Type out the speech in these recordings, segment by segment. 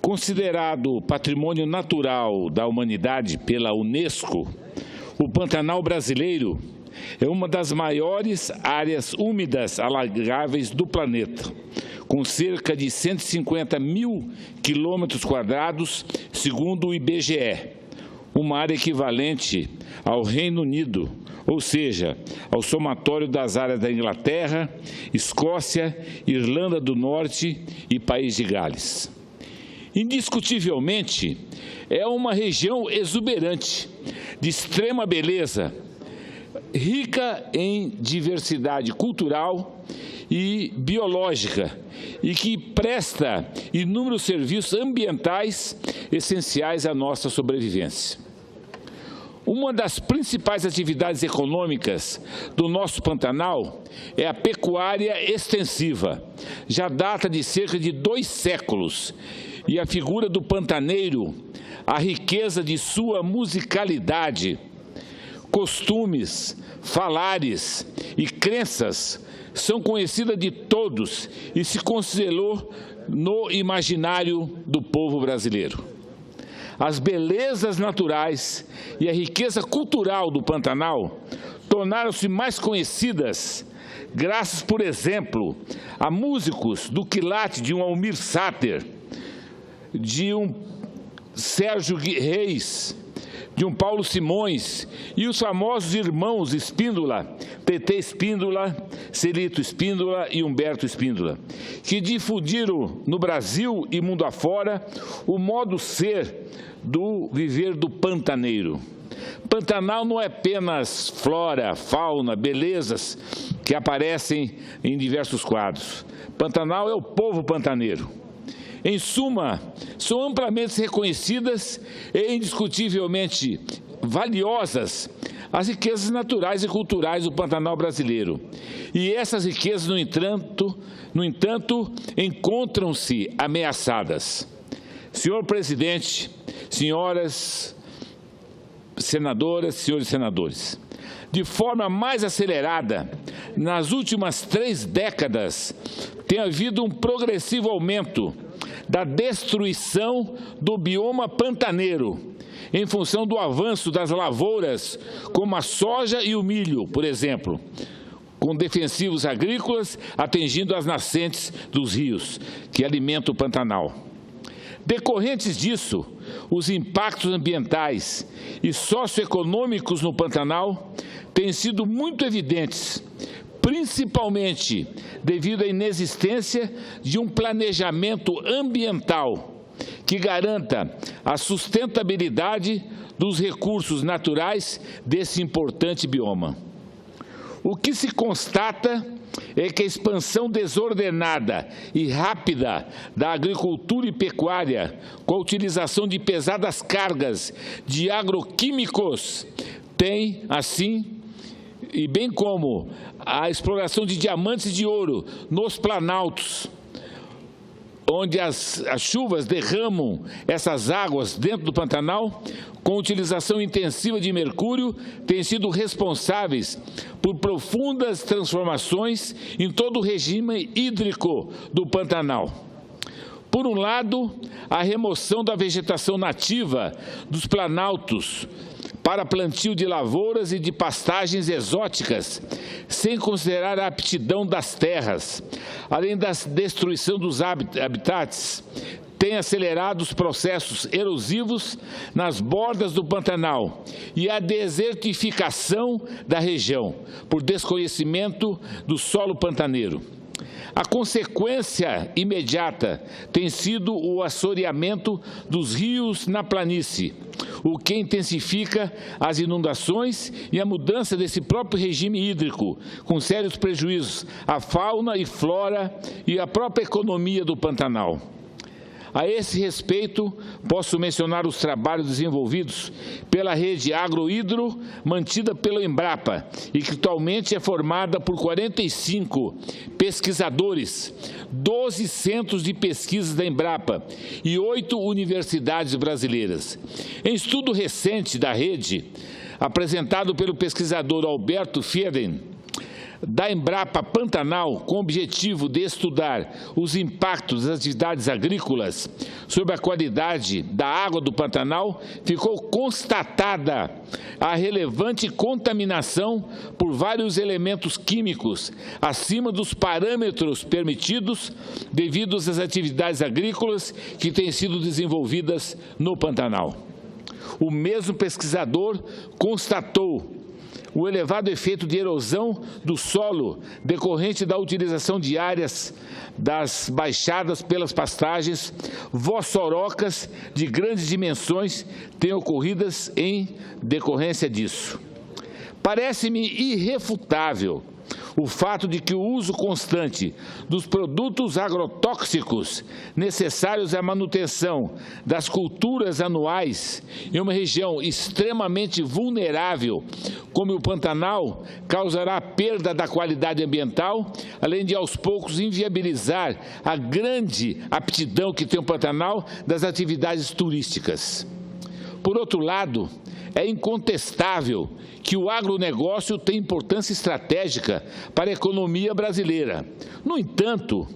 Considerado Patrimônio Natural da Humanidade pela Unesco, o Pantanal brasileiro é uma das maiores áreas úmidas alagáveis do planeta, com cerca de 150 mil quilômetros quadrados, segundo o IBGE, uma área equivalente ao Reino Unido, ou seja, ao somatório das áreas da Inglaterra, Escócia, Irlanda do Norte e País de Gales. Indiscutivelmente, é uma região exuberante, de extrema beleza, rica em diversidade cultural e biológica e que presta inúmeros serviços ambientais essenciais à nossa sobrevivência. Uma das principais atividades econômicas do nosso Pantanal é a pecuária extensiva. Já data de cerca de 2 séculos e a figura do pantaneiro, a riqueza de sua musicalidade, costumes, falares e crenças são conhecidas de todos e se consolidou no imaginário do povo brasileiro. As belezas naturais e a riqueza cultural do Pantanal tornaram-se mais conhecidas graças, por exemplo, a músicos do quilate de um Almir Sater, de um Sérgio Reis, de um Paulo Simões e os famosos irmãos Espíndola, Tetê Espíndola, Celito Espíndola e Humberto Espíndola, que difundiram no Brasil e mundo afora o modo ser do viver do pantaneiro. Pantanal não é apenas flora, fauna, belezas que aparecem em diversos quadros. Pantanal é o povo pantaneiro. Em suma, são amplamente reconhecidas e indiscutivelmente valiosas as riquezas naturais e culturais do Pantanal brasileiro. E essas riquezas, no entanto, encontram-se ameaçadas. Senhor presidente, senhoras senadoras, senhores senadores, de forma mais acelerada, nas últimas 3 décadas, tem havido um progressivo aumento da destruição do bioma pantaneiro, em função do avanço das lavouras, como a soja e o milho, por exemplo, com defensivos agrícolas atingindo as nascentes dos rios, que alimentam o Pantanal. Decorrentes disso, os impactos ambientais e socioeconômicos no Pantanal têm sido muito evidentes, principalmente devido à inexistência de um planejamento ambiental que garanta a sustentabilidade dos recursos naturais desse importante bioma. O que se constata é que a expansão desordenada e rápida da agricultura e pecuária, com a utilização de pesadas cargas de agroquímicos, tem, assim, e bem como a exploração de diamantes e de ouro nos planaltos, onde as chuvas derramam essas águas dentro do Pantanal, com utilização intensiva de mercúrio, têm sido responsáveis por profundas transformações em todo o regime hídrico do Pantanal. Por um lado, a remoção da vegetação nativa dos planaltos para plantio de lavouras e de pastagens exóticas, sem considerar a aptidão das terras, além da destruição dos habitats, tem acelerado os processos erosivos nas bordas do Pantanal e a desertificação da região, por desconhecimento do solo pantaneiro. A consequência imediata tem sido o assoreamento dos rios na planície, o que intensifica as inundações e a mudança desse próprio regime hídrico, com sérios prejuízos à fauna e flora e à própria economia do Pantanal. A esse respeito, posso mencionar os trabalhos desenvolvidos pela rede Agrohidro, mantida pela Embrapa, e que atualmente é formada por 45 pesquisadores, 12 centros de pesquisa da Embrapa e 8 universidades brasileiras. Em estudo recente da rede, apresentado pelo pesquisador Alberto Fieden, da Embrapa Pantanal, com o objetivo de estudar os impactos das atividades agrícolas sobre a qualidade da água do Pantanal, ficou constatada a relevante contaminação por vários elementos químicos acima dos parâmetros permitidos devido às atividades agrícolas que têm sido desenvolvidas no Pantanal. O mesmo pesquisador constatou o elevado efeito de erosão do solo decorrente da utilização de áreas das baixadas pelas pastagens, vossorocas de grandes dimensões têm ocorridas em decorrência disso. Parece-me irrefutável o fato de que o uso constante dos produtos agrotóxicos necessários à manutenção das culturas anuais em uma região extremamente vulnerável como o Pantanal causará perda da qualidade ambiental, além de aos poucos inviabilizar a grande aptidão que tem o Pantanal das atividades turísticas. Por outro lado, é incontestável que o agronegócio tem importância estratégica para a economia brasileira. No entanto,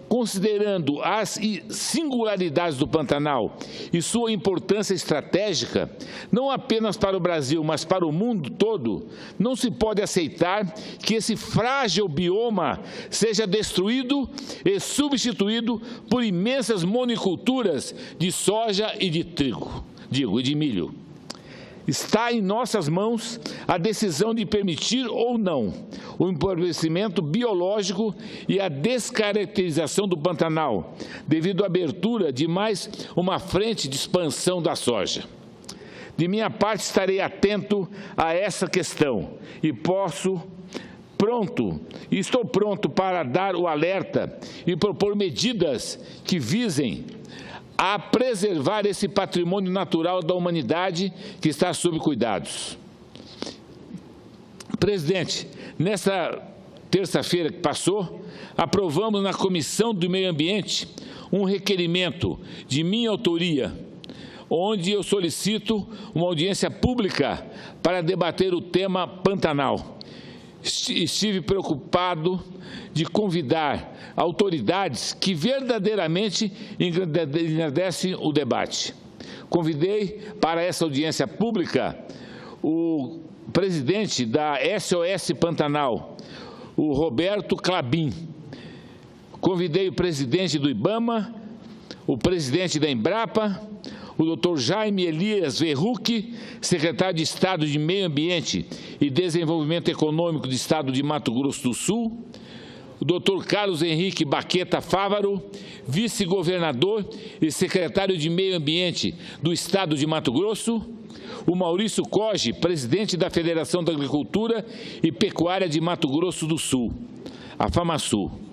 considerando as singularidades do Pantanal e sua importância estratégica, não apenas para o Brasil, mas para o mundo todo, não se pode aceitar que esse frágil bioma seja destruído e substituído por imensas monoculturas de soja e de trigo, e de milho. Está em nossas mãos a decisão de permitir ou não o empobrecimento biológico e a descaracterização do Pantanal, devido à abertura de mais uma frente de expansão da soja. De minha parte, estarei atento a essa questão e estou pronto para dar o alerta e propor medidas que visem a preservar esse patrimônio natural da humanidade que está sob cuidados. Presidente, nessa terça-feira que passou, aprovamos na Comissão do Meio Ambiente um requerimento de minha autoria, onde eu solicito uma audiência pública para debater o tema Pantanal. Estive preocupado de convidar autoridades que verdadeiramente engrandecem o debate. Convidei para essa audiência pública o presidente da SOS Pantanal, o Roberto Clabin. Convidei o presidente do IBAMA, o presidente da Embrapa, o Dr. Jaime Elias Verruc, secretário de Estado de Meio Ambiente e Desenvolvimento Econômico do Estado de Mato Grosso do Sul, o Dr. Carlos Henrique Baqueta Fávaro, vice-governador e secretário de Meio Ambiente do Estado de Mato Grosso, o Maurício Coge, presidente da Federação da Agricultura e Pecuária de Mato Grosso do Sul, a FAMASUL.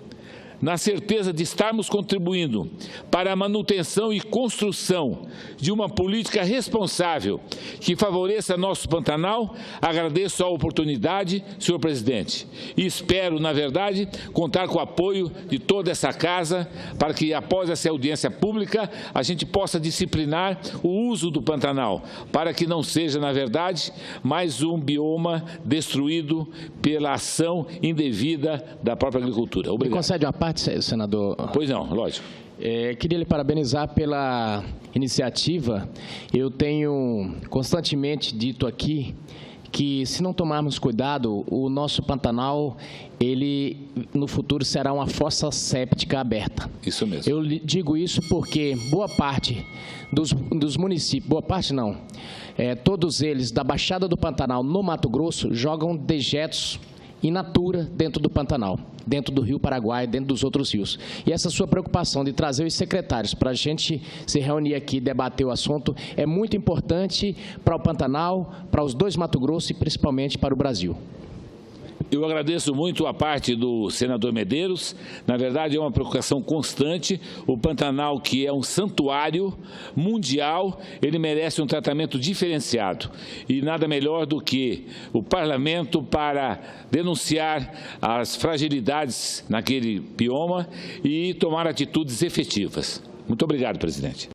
Na certeza de estarmos contribuindo para a manutenção e construção de uma política responsável que favoreça nosso Pantanal, agradeço a oportunidade, senhor presidente, e espero, na verdade, contar com o apoio de toda essa casa para que, após essa audiência pública, a gente possa disciplinar o uso do Pantanal, para que não seja, na verdade, mais um bioma destruído pela ação indevida da própria agricultura. Obrigado. Me concede uma parte, senador? Pois não, lógico. Queria lhe parabenizar pela iniciativa. Eu tenho constantemente dito aqui que, se não tomarmos cuidado, o nosso Pantanal, ele no futuro será uma fossa séptica aberta. Isso mesmo. Eu digo isso porque boa parte dos municípios, boa parte não, todos eles da Baixada do Pantanal no Mato Grosso jogam dejetos in natura dentro do Pantanal, dentro do Rio Paraguai, dentro dos outros rios. E essa sua preocupação de trazer os secretários para a gente se reunir aqui e debater o assunto é muito importante para o Pantanal, para os dois Mato Grosso e principalmente para o Brasil. Eu agradeço muito a parte do senador Medeiros. Na verdade, é uma preocupação constante. O Pantanal, que é um santuário mundial, ele merece um tratamento diferenciado. E nada melhor do que o parlamento para denunciar as fragilidades naquele bioma e tomar atitudes efetivas. Muito obrigado, presidente.